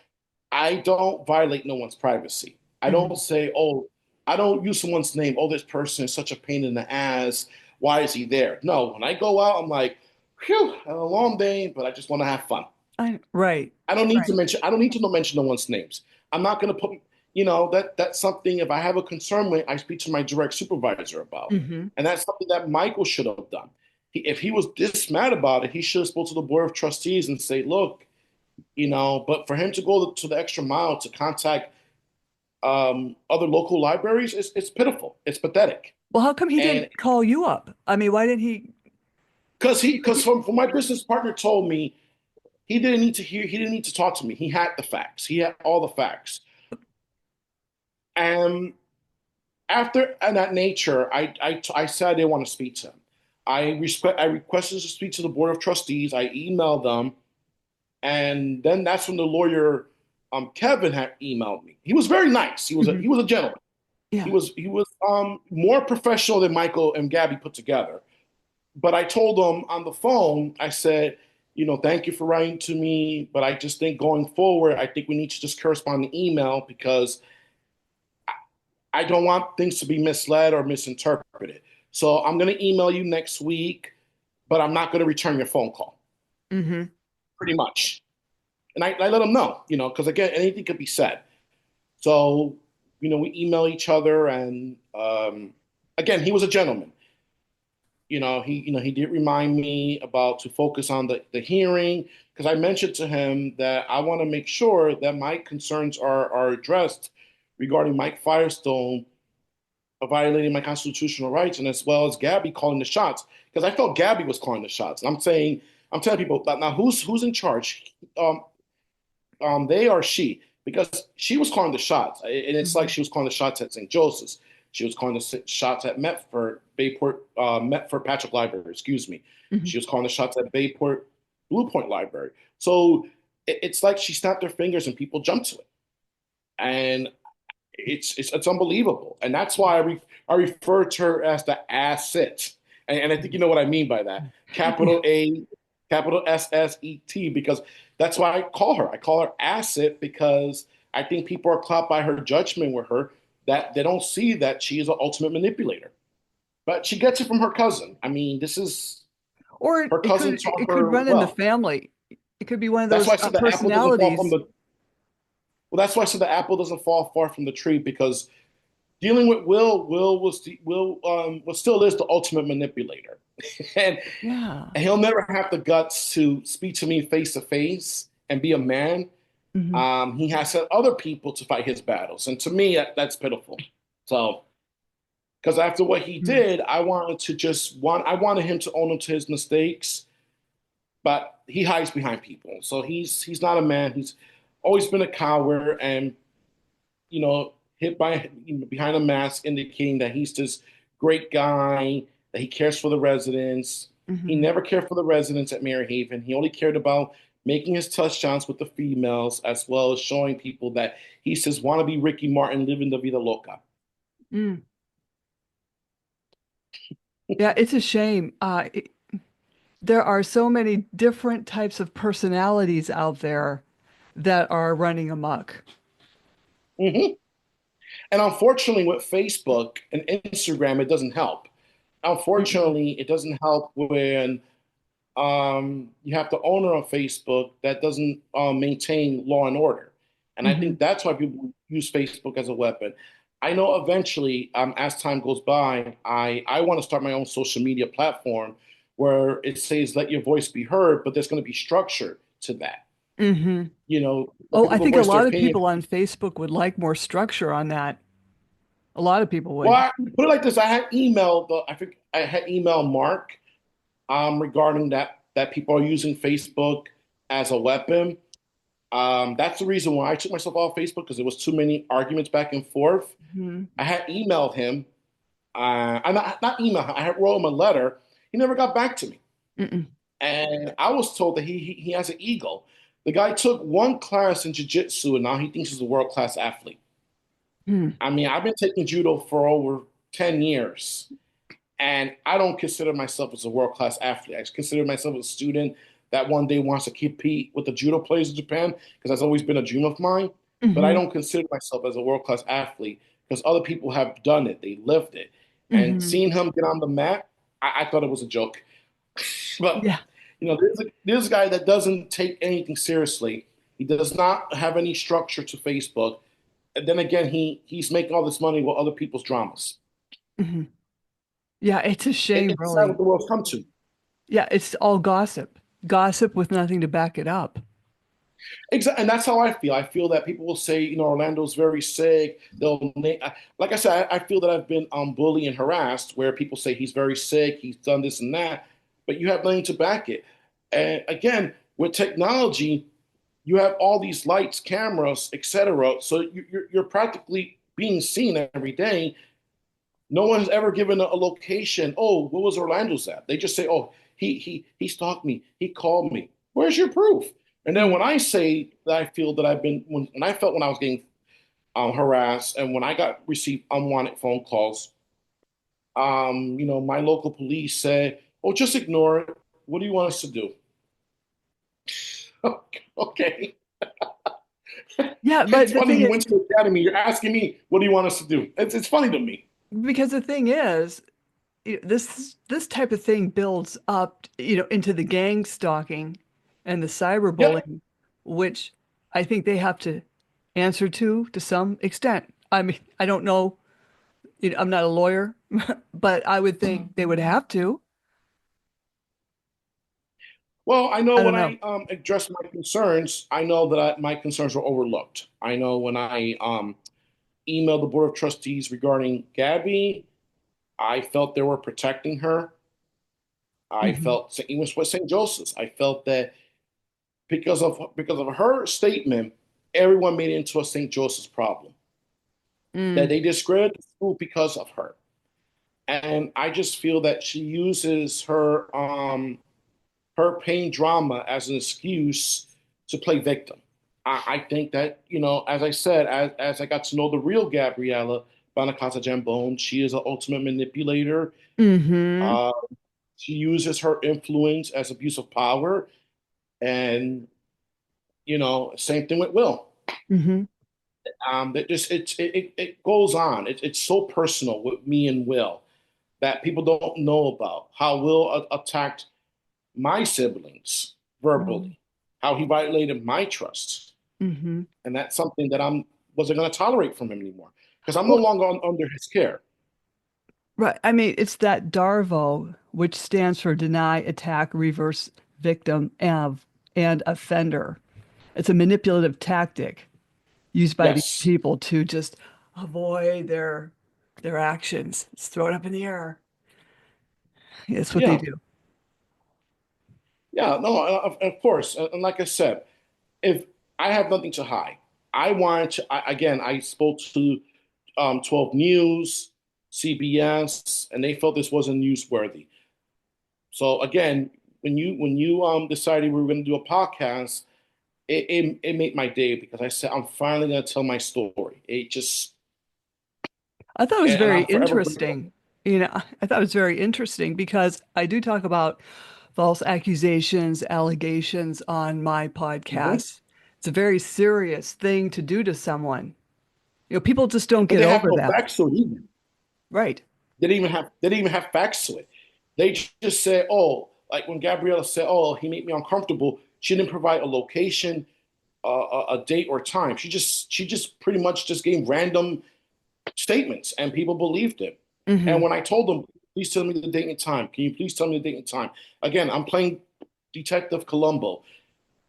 I don't violate no one's privacy. I don't Hmm. say, oh, I don't use someone's name. Oh, this person is such a pain in the ass. Why is he there? No, when I go out, I'm like, phew, had a long day, but I just want to have fun. Right. I don't need to Right. mention. I don't need to mention no one's names. I'm not going to put. That's something. If I have a concern with, I speak to my direct supervisor about, Hmm. and that's something that Michael should have done. If he was this mad about it, he should have spoke to the board of trustees and say, look, But for him to go to the extra mile to contact other local libraries, it's pitiful. It's pathetic. Well, how come he And didn't call you up? I mean, why didn't he? because from my business partner told me he didn't need to talk to me. He had the facts. He had all the facts. And after and that nature, I said I didn't want to speak to him. I requested to speak to the board of trustees. I emailed them, and then that's when the lawyer Kevin had emailed me. He was very nice. He was a Hmm. he was a gentleman. He Yeah. was he was more professional than Michael and Gabby put together. But I told him on the phone, I said, thank you for writing to me, but I just think going forward, I think we need to just correspond in email because I don't want things to be misled or misinterpreted. So I'm going to email you next week, but I'm not going to return your phone call, Hmm. pretty much. And I let him know, because again, anything could be said. So, we email each other, and again, he was a gentleman. He did remind me about to focus on the hearing because I mentioned to him that I want to make sure that my concerns are addressed regarding Mike Firestone violating my constitutional rights, and as well as Gabby calling the shots because I felt Gabby was calling the shots. And I'm telling people that now who's in charge, they or she, because she was calling the shots, and it's like Hmm. she was calling the shots at St. Joseph's. She was calling the shots at Medford, Medford Patchogue Library, excuse me. Hmm. She was calling the shots at Bayport-Bluepoint Library. So it's like she snapped her fingers and people jumped to it. And it's unbelievable. And that's why I refer to her as the asset. And I think you know what I mean by that. Yeah. Capital A capital SSET, because that's why I call her. I call her Asset because I think people are caught by her judgment with her that they don't see that she is an ultimate manipulator. But she gets it from her cousin. I mean, this is Or her it cousin could taught it could her run in the well. family. It could be one of That's those why I said the apple doesn't fall from personalities. the well. That's why I said the apple doesn't fall far from the tree because dealing with Will still is the ultimate manipulator, and Yeah. he'll never have the guts to speak to me face to face and be a man. Hmm. He has set other people to fight his battles, and to me, that's pitiful. So, because after what he did, I wanted him to own up to his mistakes, but he hides behind people. So he's not a man. He's always been a coward, and hid by behind a mask, indicating that he's this great guy, that he cares for the residents. He Hmm. never cared for the residents at Maryhaven. He only cared about making his touchdowns with the females, as well as showing people that he says wanna be Ricky Martin, living the vida loca. Mm. Yeah, it's a shame. There are so many different types of personalities out there that are running amok. Hmm. And unfortunately, with Facebook and Instagram, it doesn't help. Mm-mm. Unfortunately, it doesn't help when you have the owner of Facebook that doesn't maintain law and order. And I Hmm. think that's why people use Facebook as a weapon. I know eventually, as time goes by, I want to start my own social media platform where it says let your voice be heard, but there's going to be structure to that. Hmm. Let Oh, I people think a voice their lot of opinion. people on Facebook would like more structure on that. A lot of people Well, would. I put it like this: I think I had emailed Mark regarding that people are using Facebook as a weapon. That's the reason why I took myself off Facebook because there was too many arguments back and forth. Hmm. I had emailed him. I not email him. I had wrote him a letter. He never got back to me, Mm-mm. and I was told that he has an ego. The guy took one class in jiu-jitsu and now he thinks he's a world-class athlete. Mm. I mean, I've been taking judo for over 10 years, and I don't consider myself as a world-class athlete. I consider myself a student that one day wants to compete with the judo players in Japan because that's always been a dream of mine. But I Hmm. don't consider myself as a world-class athlete because other people have done it. They lived it. And Hmm. seeing him get on the mat, I thought it was a joke. But Yeah. there's a guy that doesn't take anything seriously. He does not have any structure to Facebook. And then again, he's making all this money with other people's dramas. Hmm. Yeah, it's a shame, It's sad what really. the world's come to. Yeah, it's all gossip. Gossip with nothing to back it up. Exactly, and that's how I feel. I feel that people will say, Orlando's very sick. Like I said, I feel that I've been bullied and harassed, where people say he's very sick, he's done this and that, but you have nothing to back it. And again, with technology, you have all these lights, cameras, etc. So you're practically being seen every day. No one's ever given a location. Oh, what was Orlando's at? They just say, oh, he stalked me. He called me. Where's your proof? And then Mm. when I say that I feel that when I felt when I was getting harassed and when I got received unwanted phone calls, my local police said, oh, just ignore it. What do you want us to do? Okay. Yeah, but It's the funny thing you is, went to the academy. You're asking me, what do you want us to do? It's funny to me. because the thing is, this type of thing builds up, into the gang stalking and the Yep. cyberbullying, which I think they have to answer to some extent. I mean, I don't know, I'm not a lawyer, but I would think they would have to. Well, I know I when don't know. I addressed my concerns, I know that my concerns were overlooked. I know when I emailed the Board of Trustees regarding Gabby, I felt they were protecting her. I Hmm. felt even with St. Joseph's, I felt that because of her statement, everyone made it into a St. Joseph's problem. That Mm. they discredited the school because of her, and I just feel that she uses her pain drama as an excuse to play victim. I think that, as I said, as I got to know the real Gabriella Banacasa Jambone, she is an ultimate manipulator. Hmm. Uh, She uses her influence as abuse of power, and same thing with Will. Hmm. That just it goes on. It's so personal with me and Will that people don't know about. How Will attacked my siblings verbally, how he violated my trust, Hmm. and that's something that I'm wasn't going to tolerate from him anymore because I'm no Well, longer under his care. right. I mean, it's that DARVO, which stands for deny, attack, reverse, victim, and offender. It's a manipulative tactic used by these Yes. people to just avoid their actions. It's thrown up in the air. It's what they Yeah. do. Yeah. No. Of course. And like I said, if I have nothing to hide, I wanted to. Again, I spoke to 12 News, CBS, and they felt this wasn't newsworthy. So again, when you decided we were going to do a podcast, it made my day because I said I'm finally going to tell my story. It just I thought it was and very I'm forever grateful. interesting. I thought it was very interesting because I do talk about false accusations, allegations on my Mhm. podcast. It's a very serious thing to do to someone. People just don't But get they have over no that. facts to it either. Right. They didn't even have facts to it. They just said, oh, like when Gabriella said, oh, he made me uncomfortable. She didn't provide a location, a date or time. She just pretty much just gave random statements, and people believed it. And Hmm. when I told them, please tell me the date and time. Can you please tell me the date and time? Again, I'm playing Detective Columbo.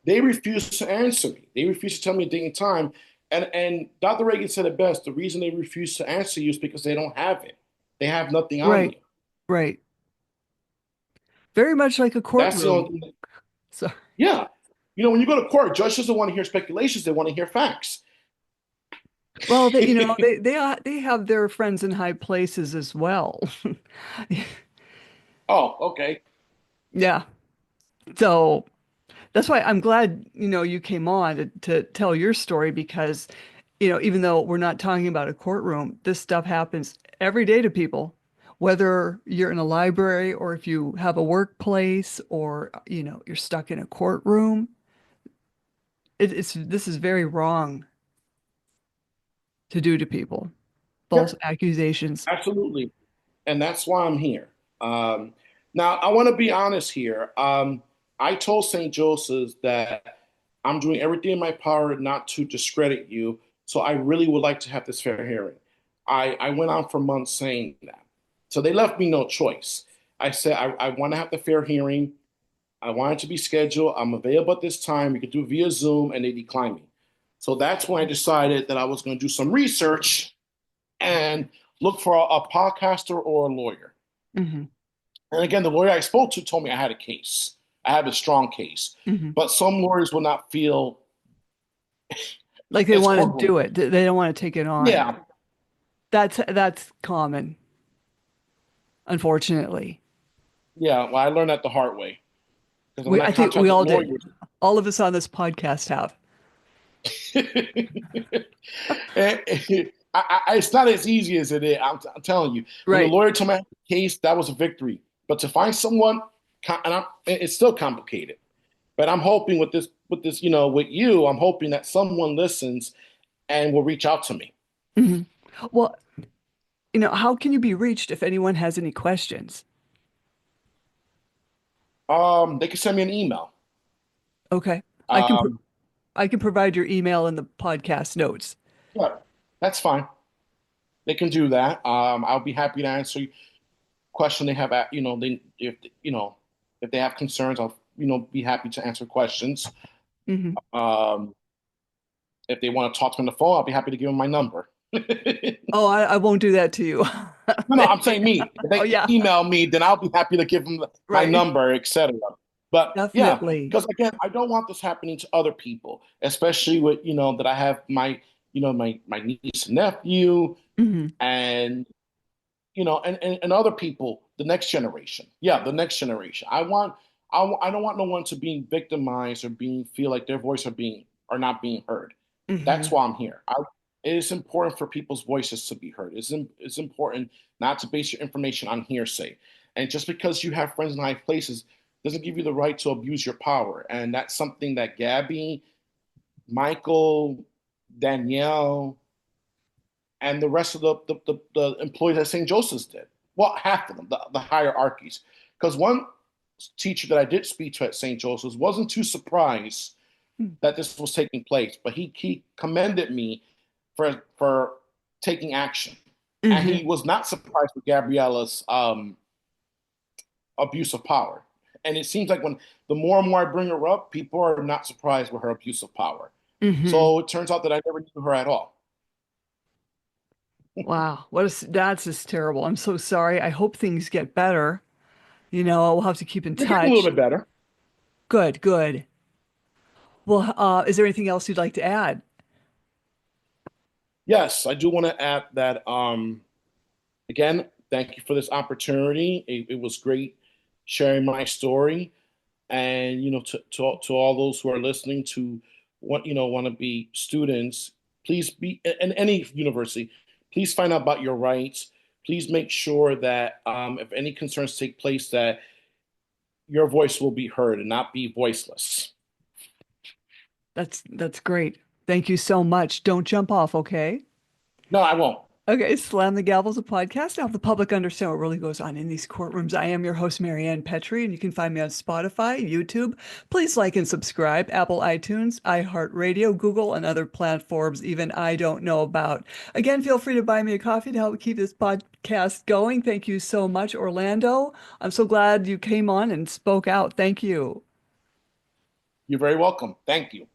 They refused to answer me. They refused to tell me the date and time. And Dr. Reagan said it best. The reason they refuse to answer you is because they don't have it. They have nothing on Right. you. Right. Very much like a That's the only courtroom. thing. So, Yeah. When you go to court, judge doesn't want to hear speculations. They want to hear facts. well, they have their friends in high places as well. Oh, okay. Yeah. So that's why I'm glad, you came on to tell your story because, even though we're not talking about a courtroom, this stuff happens every day to people, whether you're in a library or if you have a workplace or, you're stuck in a courtroom. This is very wrong to do to people. False Yep, accusations. absolutely. And that's why I'm here. Um, Now, I want to be honest here. I told St. Joseph's that I'm doing everything in my power not to discredit you. So I really would like to have this fair hearing. I went on for months saying that. So they left me no choice. I said, I want to have the fair hearing. I want it to be scheduled. I'm available at this time. You could do it via Zoom, and they declined me. So that's when I decided that I was going to do some research and look for a podcaster or a lawyer. Hmm. And again, the lawyer I spoke to told me I had a case. I have a strong case. Hmm. But some lawyers will not feel Like they it's want to courtroom. do it. They don't want to take it on. Yeah. That's common, unfortunately. Yeah. Well, I learned that the hard way. Because when I I think we contacted all did. lawyers, All of us on this podcast have. it's not as easy as it is. I'm telling you. When the Right. lawyer told me I had a case, that was a victory. But to find someone, it's still complicated. But I'm hoping with this, with you, I'm hoping that someone listens and will reach out to me. Hmm. Well, how can you be reached if anyone has any questions? They can send me an email. Okay. Um, I can provide your email in the podcast notes. yeah, that's fine. They can do that. I'll be happy to answer question they have. If they have concerns, I'll be happy to answer questions. Hmm. Um, if they want to talk to me on the phone, I'll be happy to give them my number. Oh, I won't do that to you. No, I'm saying me. If Oh they yeah. email me, then I'll be happy to give them my Right. number, etc. But yeah, Definitely. because again, I don't want this happening to other people, especially with that I have my niece and nephew Hmm. and and other people, the next generation. Yeah, the next generation. I don't want no one to be victimized or being feel like their voice are not being heard. That's Hmm. why I'm here. It is important for people's voices to be heard. It's important not to base your information on hearsay. And just because you have friends in high places doesn't give you the right to abuse your power. And that's something that Gabby, Michael, Danielle, and the rest of the employees at St. Joseph's did. Well, half of them, the hierarchies. Because one teacher that I did speak to at St. Joseph's wasn't too surprised that this was taking place, but he commended me for taking action. And Mm-hmm. he was not surprised with Gabriella's abuse of power. And it seems like when the more and more I bring her up, people are not surprised with her abuse of power. Mm-hmm. So it turns out that I never knew her at all. Wow. That's just terrible. I'm so sorry. I hope things get better. We'll have to keep in They're getting a little touch. bit better. Good, good. Well, is there anything else you'd like to add? Yes, I do want to add that again, thank you for this opportunity. It was great sharing my story. And to all those who are listening to want to be students, please be in any university, please find out about your rights. Please make sure that if any concerns take place, that your voice will be heard and not be voiceless. That's great. Thank you so much. Don't jump off, okay? No, I won't. Okay, Slam the Gavel's a podcast to help the public understand what really goes on in these courtrooms. I am your host, Maryann Petri, and you can find me on Spotify, YouTube. Please like and subscribe, Apple iTunes, iHeartRadio, Google, and other platforms even I don't know about. Again, feel free to buy me a coffee to help keep this podcast going. Thank you so much, Orlando. I'm so glad you came on and spoke out. Thank you. You're very welcome. Thank you.